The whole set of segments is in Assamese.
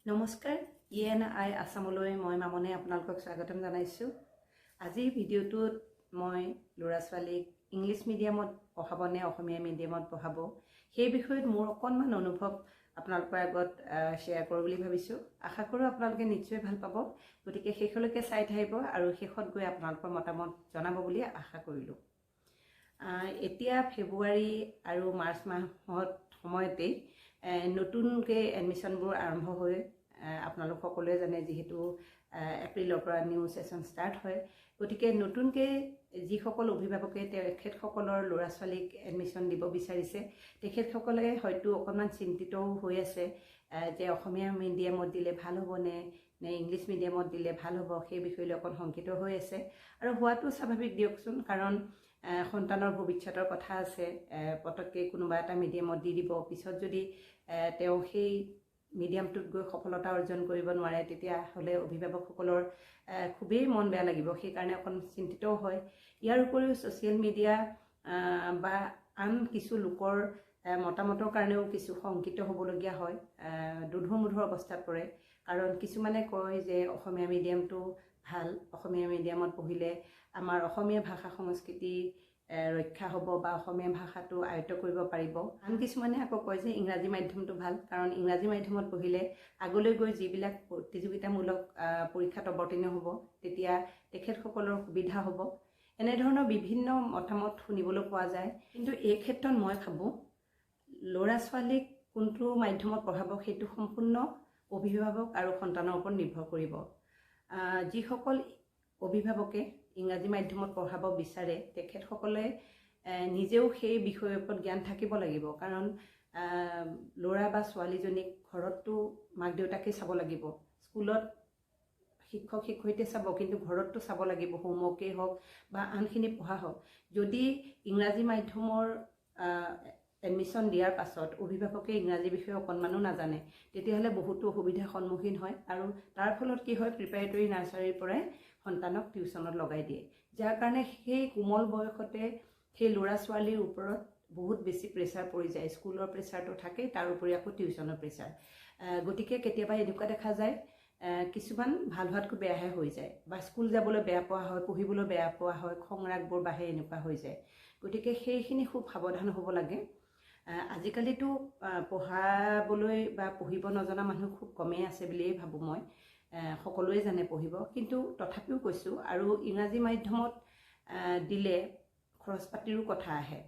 নমস্কাৰ ENI আসামলৈ মই মামনে আপোনালোকক স্বাগতম জনাইছোঁ। আজিৰ ভিডিঅ'টোত মই ল'ৰা ছোৱালীক ইংলিছ মিডিয়ামত পঢ়াব নে অসমীয়া মিডিয়ামত পঢ়াব সেই বিষয়ত মোৰ অকণমান অনুভৱ আপোনালোকৰ আগত শ্বেয়াৰ কৰোঁ বুলি ভাবিছোঁ। আশা কৰোঁ আপোনালোকে নিশ্চয় ভাল পাব। গতিকে শেষলৈকে চাই থাকিব আৰু শেষত গৈ আপোনালোকৰ মতামত জনাব বুলি আশা কৰিলোঁ। এতিয়া ফেব্ৰুৱাৰী আৰু মাৰ্চ মাহত সময়তেই নতুনকৈ এডমিশ্যনবোৰ আৰম্ভ হৈ আপোনালোক সকলোৱে জানে, যিহেতু এপ্ৰিলৰ পৰা নিউ ছেশ্যন ষ্টাৰ্ট হয়। গতিকে নতুনকৈ যিসকল অভিভাৱকে তেখেতসকলৰ ল'ৰা ছোৱালীক এডমিশ্যন দিব বিচাৰিছে, তেখেতসকলে হয়তো অকণমান চিন্তিতও হৈ আছে যে অসমীয়া মিডিয়ামত দিলে ভাল হ'ব নে ইংলিছ মিডিয়ামত দিলে ভাল হ'ব, সেই বিষয়লৈ অকণ শংকিত হৈ আছে। আৰু হোৱাটো স্বাভাৱিক দিয়কচোন, কাৰণ সন্তানৰ ভৱিষ্যতৰ কথা আছে। পটককৈ কোনোবা এটা মিডিয়ামত দি দিব, পিছত যদি তেওঁ সেই মিডিয়ামটোত গৈ সফলতা অৰ্জন কৰিব নোৱাৰে, তেতিয়াহ'লে অভিভাৱকসকলৰ খুবেই মন বেয়া লাগিব। সেইকাৰণে অকণ চিন্তিতও হয়। ইয়াৰ উপৰিও ছ'চিয়েল মিডিয়া বা আন কিছু লোকৰ মতামতৰ কাৰণেও কিছু শংকিত হ'বলগীয়া হয়, দুধুৰ মুধুৰ অৱস্থাত পৰে। কাৰণ কিছুমানে কয় যে অসমীয়া মিডিয়ামটো ভাল, অসমীয়া মিডিয়ামত পঢ়িলে আমাৰ অসমীয়া ভাষা সংস্কৃতি ৰক্ষা হ'ব বা অসমীয়া ভাষাটো আয়ত্ব কৰিব পাৰিব। আন কিছুমানে আকৌ কয় যে ইংৰাজী মাধ্যমটো ভাল, কাৰণ ইংৰাজী মাধ্যমত পঢ়িলে আগলৈ গৈ যিবিলাক প্ৰতিযোগিতামূলক পৰীক্ষাত অৱতীৰ্ণ হ'ব, তেতিয়া তেখেতসকলৰ সুবিধা হ'ব। এনেধৰণৰ বিভিন্ন মতামত শুনিবলৈ পোৱা যায়। কিন্তু এই ক্ষেত্ৰত মই ভাবোঁ ল'ৰা ছোৱালীক কোনটো মাধ্যমত পঢ়াব সেইটো সম্পূৰ্ণ অভিভাৱক আৰু সন্তানৰ ওপৰত নিৰ্ভৰ কৰিব। যিসকল অভিভাৱকে ইংৰাজী মাধ্যমত পঢ়াব বিচাৰে, তেখেতসকলে নিজেও সেই বিষয়ৰ ওপৰত জ্ঞান থাকিব লাগিব। কাৰণ ল'ৰা বা ছোৱালীজনীক ঘৰততো মাক দেউতাকে চাব লাগিব, স্কুলত শিক্ষক শিক্ষয়িত্ৰীয়ে চাব, কিন্তু ঘৰততো চাব লাগিব, হোমৱৰ্কেই হওক বা আনখিনি পঢ়া হওক। যদি ইংৰাজী মাধ্যমৰ এডমিশ্যন দিয়াৰ পাছত অভিভাৱকে ইংৰাজী বিষয়ে অকণমানো নাজানে, তেতিয়াহ'লে বহুতো অসুবিধাৰ সন্মুখীন হয়। আৰু তাৰ ফলত কি হয়, প্ৰিপাৰেটৰী নাৰ্চাৰীৰ পৰাই সন্তানক টিউশ্যনত লগাই দিয়ে, যাৰ কাৰণে সেই কোমল বয়সতে সেই ল'ৰা ছোৱালীৰ ওপৰত বহুত বেছি প্ৰেছাৰ পৰি যায়। স্কুলৰ প্ৰেছাৰটো থাকেই, তাৰ উপৰি আকৌ টিউশ্যনৰ প্ৰেছাৰ। গতিকে কেতিয়াবা এনেকুৱা দেখা যায় কিছুমান ভাল হোৱাতকৈ বেয়াহে হৈ যায়, বা স্কুল যাবলৈ বেয়া পোৱা হয়, পঢ়িবলৈ বেয়া পোৱা হয়, খং ৰাগবোৰ বাঢ়ে, এনেকুৱা হৈ যায়। গতিকে সেইখিনি খুব সাৱধান হ'ব লাগে। আজিকালিতো পঢ়াবলৈ বা পঢ়িব নজনা মানুহ খুব কমেই আছে বুলিয়েই ভাবোঁ মই। সকলোৱে জানে পঢ়িব, কিন্তু তথাপিও কৈছোঁ, আৰু ইংৰাজী মাধ্যমত দিলে খৰচ পাতিৰো কথা আহে।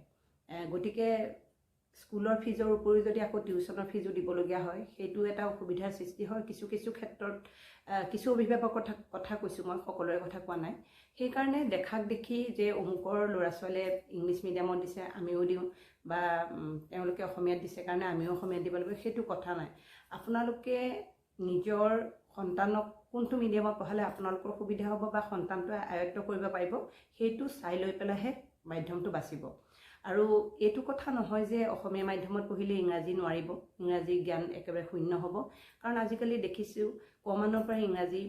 গতিকে স্কুলৰ ফিজৰ উপৰিও যদি আকৌ টিউশ্যনৰ ফিজো দিবলগীয়া হয়, সেইটো এটা অসুবিধাৰ সৃষ্টি হয়। কিছু ক্ষেত্ৰত কিছু অভিভাৱকৰ কথা কৈছোঁ মই, সকলোৰে কথা কোৱা নাই। সেইকাৰণে দেখাক দেখি যে অমুকৰ ল'ৰা ছোৱালীয়ে ইংলিছ মিডিয়ামত দিছে আমিও দিওঁ, বা তেওঁলোকে অসমীয়াত দিছে কাৰণে আমিও অসমীয়াত দিব লাগিব, সেইটো কথা নাই। আপোনালোকে নিজৰ সন্তানক কোনটো মিডিয়ামত পঢ়ালে আপোনালোকৰ সুবিধা হ'ব বা সন্তানটোৱে আয়ত্ব কৰিব পাৰিব, সেইটো চাই লৈ পেলাইহে মাধ্যমটো বাচিব। আৰু এইটো কথা নহয় যে অসমীয়া মাধ্যমত পঢ়িলে ইংৰাজী নোৱাৰিব, ইংৰাজী জ্ঞান একেবাৰে শূন্য হ'ব। কাৰণ আজিকালি দেখিছোঁ কমানৰ পৰা ইংৰাজী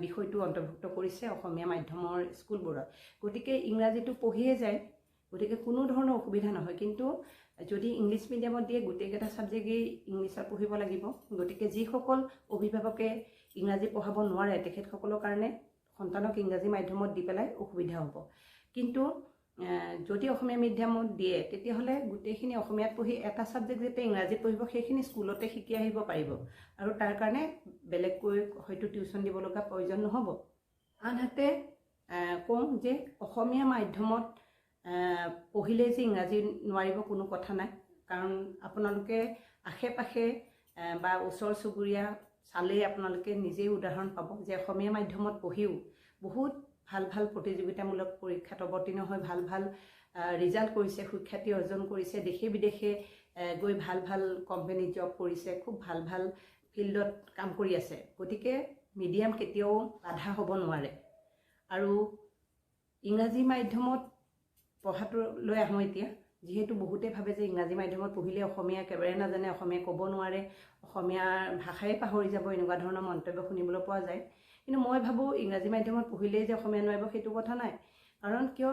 বিষয়টো অন্তৰ্ভুক্ত কৰিছে অসমীয়া মাধ্যমৰ স্কুলবোৰত। গতিকে ইংৰাজীটো পঢ়িয়ে যায়, গতিকে কোনো ধৰণৰ অসুবিধা নহয়। কিন্তু যদি ইংলিছ মিডিয়ামত দিয়ে, গোটেইকেইটা ছাবজেক্টেই ইংলিছত পঢ়িব লাগিব। গতিকে যিসকল অভিভাৱকে ইংৰাজী পঢ়াব নোৱাৰে, তেখেতসকলৰ কাৰণে সন্তানক ইংৰাজী মাধ্যমত দি পেলাই অসুবিধা হ'ব। কিন্তু যদি অসমীয়া মিডিয়ামত দিয়ে, তেতিয়াহ'লে গোটেইখিনি অসমীয়াত পঢ়ি এটা ছাবজেক্ট যেতিয়া ইংৰাজীত পঢ়িব, সেইখিনি স্কুলতে শিকি আহিব পাৰিব, আৰু তাৰ কাৰণে বেলেগকৈ হয়তো টিউশ্যন দিব লগা প্ৰয়োজন নহ'ব। আনহাতে কওঁ যে অসমীয়া মাধ্যমত পঢ়িলে যে ইংৰাজী নোৱাৰিব কোনো কথা নাই। কাৰণ আপোনালোকে আশে পাশে বা ওচৰ চুবুৰীয়া চালেই আপোনালোকে নিজেই উদাহৰণ পাব যে অসমীয়া মাধ্যমত পঢ়িও বহুত ভাল প্ৰতিযোগিতামূলক পৰীক্ষাত অৱতীৰ্ণ হৈ ভাল ৰিজাল্ট কৰিছে, সুখ্যাতি অৰ্জন কৰিছে, দেশে বিদেশে গৈ ভাল কোম্পানীত জব কৰিছে, খুব ভাল ফিল্ডত কাম কৰি আছে। গতিকে মিডিয়াম কেতিয়াও বাধা হ'ব নোৱাৰে। আৰু ইংৰাজী মাধ্যমত পঢ়াটো লৈ আহোঁ এতিয়া। যিহেতু বহুতে ভাবে যে ইংৰাজী মাধ্যমত পঢ়িলে অসমীয়া একেবাৰে নাজানে, অসমীয়া ক'ব নোৱাৰে, অসমীয়াৰ ভাষাই পাহৰি যাব, এনেকুৱা ধৰণৰ মন্তব্য শুনিবলৈ পোৱা যায়। কিন্তু মই ভাবোঁ ইংৰাজী মাধ্যমত পঢ়িলেই যে অসমীয়া নোৱাৰিব সেইটো কথা নাই। কাৰণ কিয়,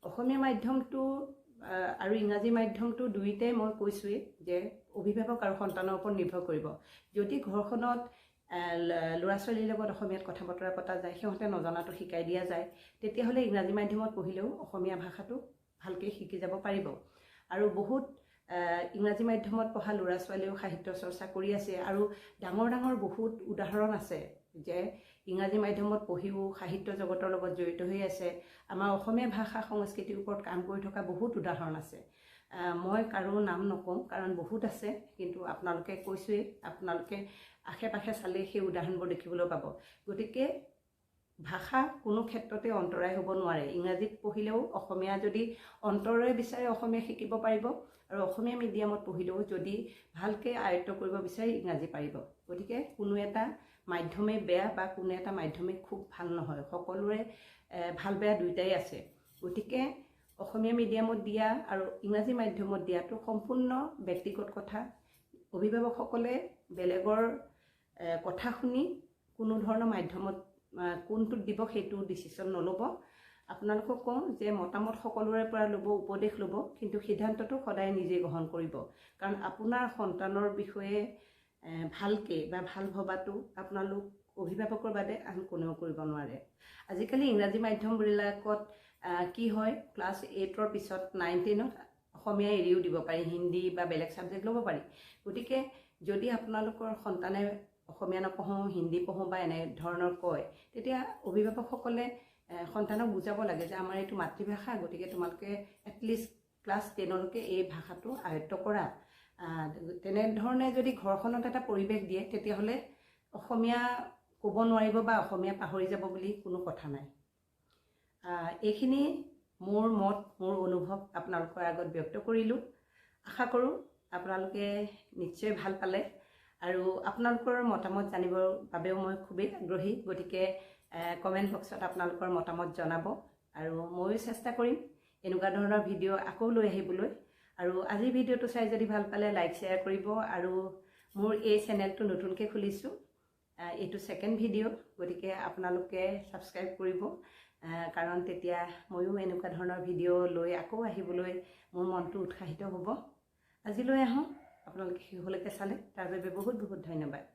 অসমীয়া মাধ্যমটো আৰু ইংৰাজী মাধ্যমটো দুইটাই মই কৈছোৱেই যে অভিভাৱক আৰু সন্তানৰ ওপৰত নিৰ্ভৰ কৰিব। যদি ঘৰখনত ল'ৰা ছোৱালীৰ লগত অসমীয়াত কথা বতৰা পতা যায়, সিহঁতে নজনাটো শিকাই দিয়া যায়, তেতিয়াহ'লে ইংৰাজী মাধ্যমত পঢ়িলেও অসমীয়া ভাষাটো ভালকৈ শিকি যাব পাৰিব। আৰু বহুত ইংৰাজী মাধ্যমত পঢ়া ল'ৰা ছোৱালীয়েও সাহিত্য চৰ্চা কৰি আছে আৰু ডাঙৰ ডাঙৰ বহুত উদাহৰণ আছে যে ইংৰাজী মাধ্যমত পঢ়িও সাহিত্য জগতৰ লগত জড়িত হৈ আছে। আমাৰ অসমীয়া ভাষা সংস্কৃতিৰ ওপৰত কাম কৰি থকা বহুত উদাহৰণ আছে। মই কাৰো নাম নকওঁ কাৰণ বহুত আছে, কিন্তু আপোনালোকে কৈছোৱেই, আপোনালোকে আশে পাশে চালে সেই উদাহৰণবোৰ দেখিবলৈ পাব। গতিকে ভাষা কোনো ক্ষেত্ৰতে অন্তৰায় হ'ব নোৱাৰে। ইংৰাজীত পঢ়িলেও অসমীয়া যদি অন্তৰেৰে বিচাৰে অসমীয়া শিকিব পাৰিব, আৰু অসমীয়া মিডিয়ামত পঢ়িলেও যদি ভালকৈ আয়ত্ব কৰিব বিচাৰে ইংৰাজী পাৰিব। গতিকে কোনো এটা মাধ্যমেই বেয়া বা কোনো এটা মাধ্যমেই খুব ভাল নহয়, সকলোৰে ভাল বেয়া দুয়োটাই আছে। গতিকে অসমীয়া মিডিয়ামত দিয়া আৰু ইংৰাজী মাধ্যমত দিয়াটো সম্পূৰ্ণ ব্যক্তিগত কথা। অভিভাৱকসকলে বেলেগৰ কথা শুনি কোনো ধৰণৰ মাধ্যমত কোনটোত দিব সেইটো ডিচিশ্যন নল'ব। আপোনালোকক কওঁ যে মতামত সকলোৰে পৰা ল'ব, উপদেশ ল'ব, কিন্তু সিদ্ধান্তটো সদায় নিজে গ্ৰহণ কৰিব। কাৰণ আপোনাৰ সন্তানৰ বিষয়ে ভালকৈ বা ভাল ভবাটো আপোনালোক অভিভাৱকৰ বাদে আন কোনেও কৰিব নোৱাৰে। আজিকালি ইংৰাজী মাধ্যমবিলাকত কি হয়, ক্লাছ 8ৰ পিছত 9, 10ত অসমীয়া এৰিও দিব পাৰি, হিন্দী বা বেলেগ ছাবজেক্ট ল'ব পাৰি। গতিকে যদি আপোনালোকৰ সন্তানে অসমীয়া নপঢ়োঁ, হিন্দী পঢ়োঁ বা এনে ধৰণৰ কয়, তেতিয়া অভিভাৱকসকলে সন্তানক বুজাব লাগে যে আমাৰ এইটো মাতৃভাষা, গতিকে তোমালোকে এটলিষ্ট ক্লাছ 10লৈকে এই ভাষাটো আয়ত্ব কৰা। তেনেধৰণে যদি ঘৰখনত এটা পৰিৱেশ দিয়ে, তেতিয়াহ'লে অসমীয়া ক'ব নোৱাৰিব বা অসমীয়া পাহৰি যাব বুলি কোনো কথা নাই। এইখিনি মোৰ মত, মোৰ অনুভৱ আপোনালোকৰ আগত ব্যক্ত কৰিলোঁ। আশা কৰোঁ আপোনালোকে নিশ্চয় ভাল পালে, আৰু আপোনালোকৰ মতামত জানিবৰ বাবেও মই খুবেই আগ্ৰহী। গতিকে কমেণ্ট বক্সত আপোনালোকৰ মতামত জনাব, আৰু ময়ো চেষ্টা কৰিম এনেকুৱা ধৰণৰ ভিডিঅ' আকৌ লৈ আহিবলৈ। আৰু আজিৰ ভিডিঅ'টো চাই যদি ভাল পালে লাইক শ্বেয়াৰ কৰিব। আৰু মোৰ এই চেনেলটো নতুনকৈ খুলিছোঁ, এইটো ছেকেণ্ড ভিডিঅ', গতিকে আপোনালোকে ছাবস্ক্ৰাইব কৰিব, কাৰণ তেতিয়া ময়ো এনেকুৱা ধৰণৰ ভিডিঅ' লৈ আকৌ আহিবলৈ মোৰ মনটো উৎসাহিত হ'ব। আজিলৈ আহোঁ, আপোনালোকে শেষলৈকে চালে তাৰ বাবে বহুত বহুত ধন্যবাদ।